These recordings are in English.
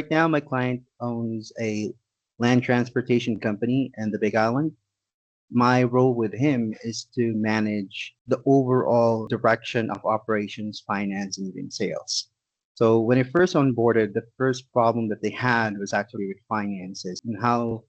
Right now, my client owns a land transportation company in the Big Island. My role with him is to manage the overall direction of operations, finance, and even sales. So when I first onboarded, the first problem that they had was actually with finances and how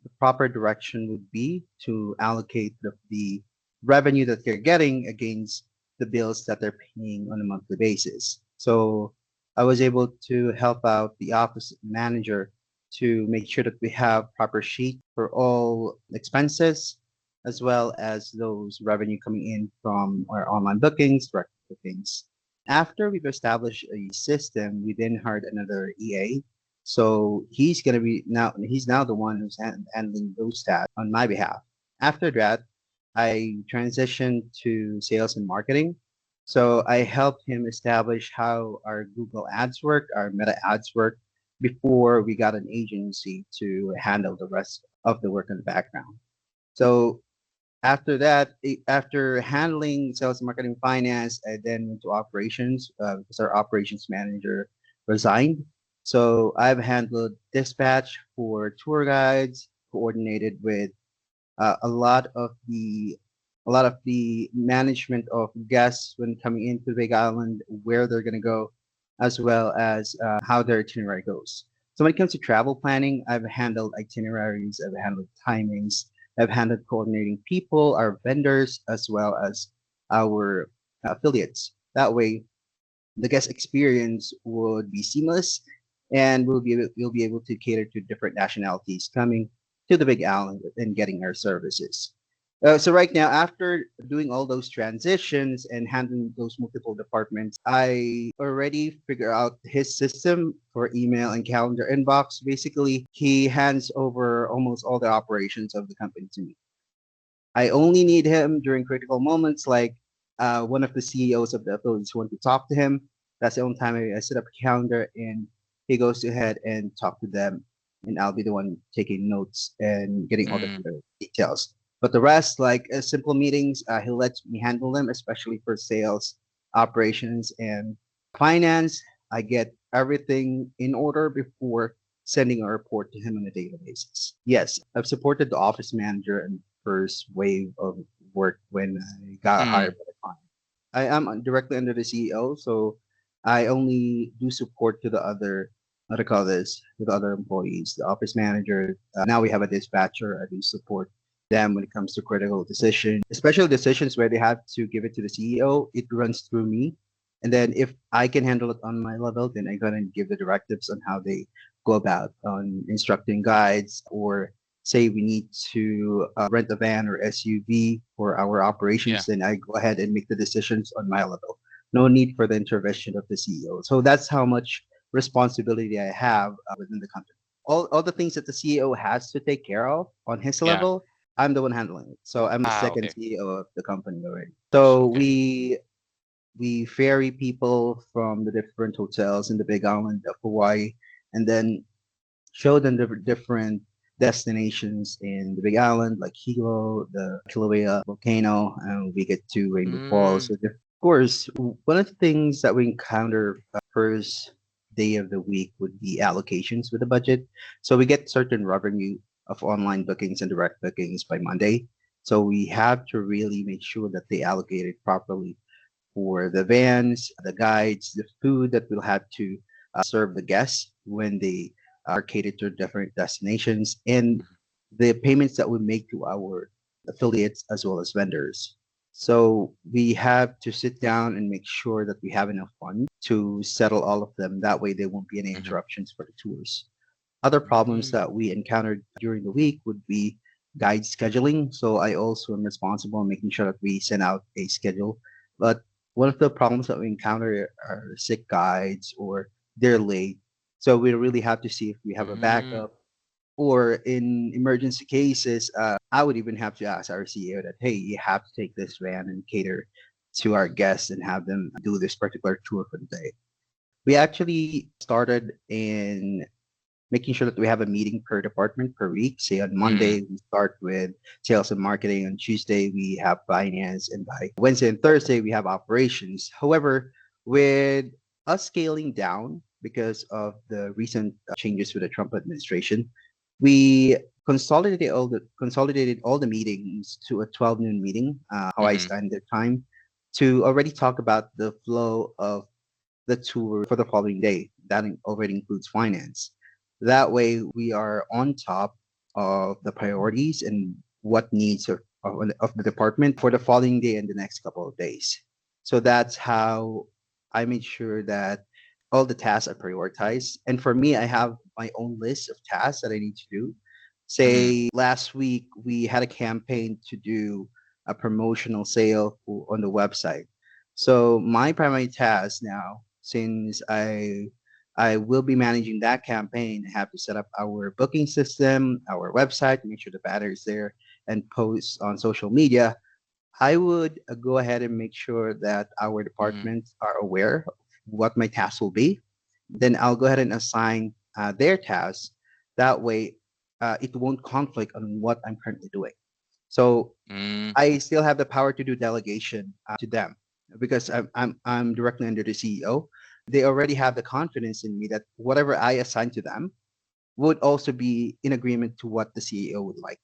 the proper direction would be to allocate the revenue that they're getting against the bills that they're paying on a monthly basis. So I was able to help out the office manager to make sure that we have proper sheet for all expenses as well as those revenue coming in from our online bookings, direct bookings. After we've established a system, we then hired another EA. So he's now the one who's handling those tasks on my behalf. After that, I transitioned to sales and marketing. So I helped him establish how our Google ads work, our meta ads work before we got an agency to handle the rest of the work in the background. So after that, after handling sales and marketing finance, I then went to operations because our operations manager resigned. So I've handled dispatch for tour guides, coordinated with a lot of the management of guests when coming into Big Island, where they're gonna go, as well as how their itinerary goes. So when it comes to travel planning, I've handled itineraries, I've handled timings, I've handled coordinating people, our vendors, as well as our affiliates. That way, the guest experience would be seamless, and we'll be able to cater to different nationalities coming to the Big Island and getting our services. So right now, after doing all those transitions and handling those multiple departments, I already figure out his system for email and calendar inbox. Basically, he hands over almost all the operations of the company to me. I only need him during critical moments, like one of the CEOs of the affiliates want to talk to him. That's the only time I set up a calendar and he goes ahead and talk to them, and I'll be the one taking notes and getting all Mm, the details. But the rest, like simple meetings, he lets me handle them, especially for sales, operations, and finance. I get everything in order before sending a report to him on a daily basis. Yes, I've supported the office manager in the first wave of work when I got hired mm, by the client. I am directly under the CEO, so I only do support to the other, what do you call this, to the other employees, the office manager. Now we have a dispatcher. I do support them when it comes to critical decisions, especially decisions where they have to give it to the CEO. It runs through me. And then if I can handle it on my level, then I go and give the directives on how they go about on instructing guides, or say we need to rent a van or SUV for our yeah. operations, then I go ahead and make the decisions on my level. No need for the intervention of the CEO. So that's how much responsibility I have within the company. All the things that the CEO has to take care of on his Yeah. level, I'm the one handling it. So I'm the Ah, second okay. CEO of the company already. So Okay. we ferry people from the different hotels in the Big Island of Hawaii, and then show them the different destinations in the Big Island, like Hilo, the Kilauea volcano, and we get to Rainbow Falls. Mm, So, of course, one of the things that we encounter first day of the week would be allocations with the budget. So we get certain revenue of online bookings and direct bookings by Monday. So we have to really make sure that they allocate it properly for the vans, the guides, the food that we'll have to serve the guests when they are catered to different destinations, and the payments that we make to our affiliates as well as vendors. So we have to sit down and make sure that we have enough funds to settle all of them. That way, there won't be any mhm, interruptions for the tours. Other problems mm, that we encountered during the week would be guide scheduling. So I also am responsible in making sure that we send out a schedule. But one of the problems that we encounter are sick guides or they're late. So we really have to see if we have a mm, backup, or in emergency cases, I would even have to ask our CEO that, hey, you have to take this van and cater to our guests and have them do this particular tour for the day. We actually started in making sure that we have a meeting per department per week. Say on mm, Monday, we start with sales and marketing. On Tuesday, we have finance. And by Wednesday and Thursday, we have operations. However, with us scaling down, because of the recent changes with the Trump administration. We consolidated all the meetings to a 12 noon meeting, how I Mm-hmm. standard time, to already talk about the flow of the tour for the following day. That already includes finance. That way, we are on top of the priorities and what needs of the department for the following day and the next couple of days. So that's how I made sure that all the tasks are prioritized. And for me, I have my own list of tasks that I need to do. Mm-hmm. Say last week, we had a campaign to do a promotional sale on the website. So my primary task now, since I will be managing that campaign, I have to set up our booking system, our website, make sure the banner is there, and post on social media. I would go ahead and make sure that our Mm-hmm. departments are aware of what my task will be. Then I'll go ahead and assign their tasks. That way, it won't conflict on what I'm currently doing. So Mm-hmm. I still have the power to do delegation to them because I'm directly under the CEO. They already have the confidence in me that whatever I assign to them would also be in agreement to what the CEO would like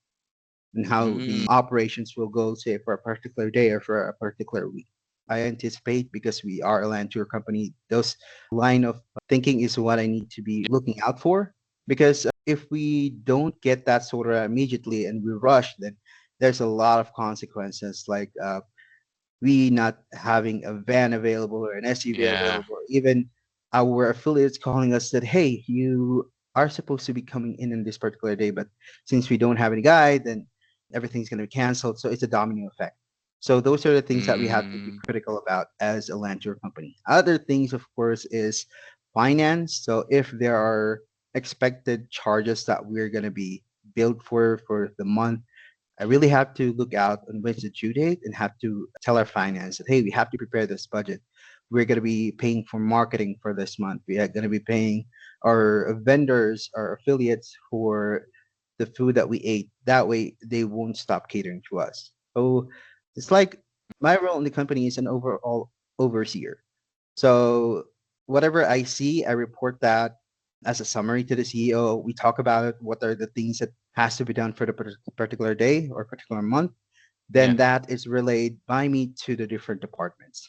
and how the operations will go, say, for a particular day or for a particular week. I anticipate because we are a land tour company, those line of thinking is what I need to be looking out for. Because if we don't get that sort of immediately and we rush, then there's a lot of consequences like we not having a van available or an SUV Yeah. available, or even our affiliates calling us that, hey, you are supposed to be coming in this particular day, but since we don't have any guide, then everything's going to be canceled. So it's a domino effect. So those are the things that we have to be Mm-hmm. critical about as a land tour company. Other things, of course, is finance. So if there are expected charges that we're going to be billed for the month, I really have to look out on when's the due date and have to tell our finance that, hey, we have to prepare this budget. We're going to be paying for marketing for this month. We are going to be paying our vendors, our affiliates for the food that we ate. That way, they won't stop catering to us. So it's like my role in the company is an overall overseer. So whatever I see, I report that as a summary to the CEO. We talk about it, what are the things that has to be done for the particular day or particular month. Yeah. Then that is relayed by me to the different departments.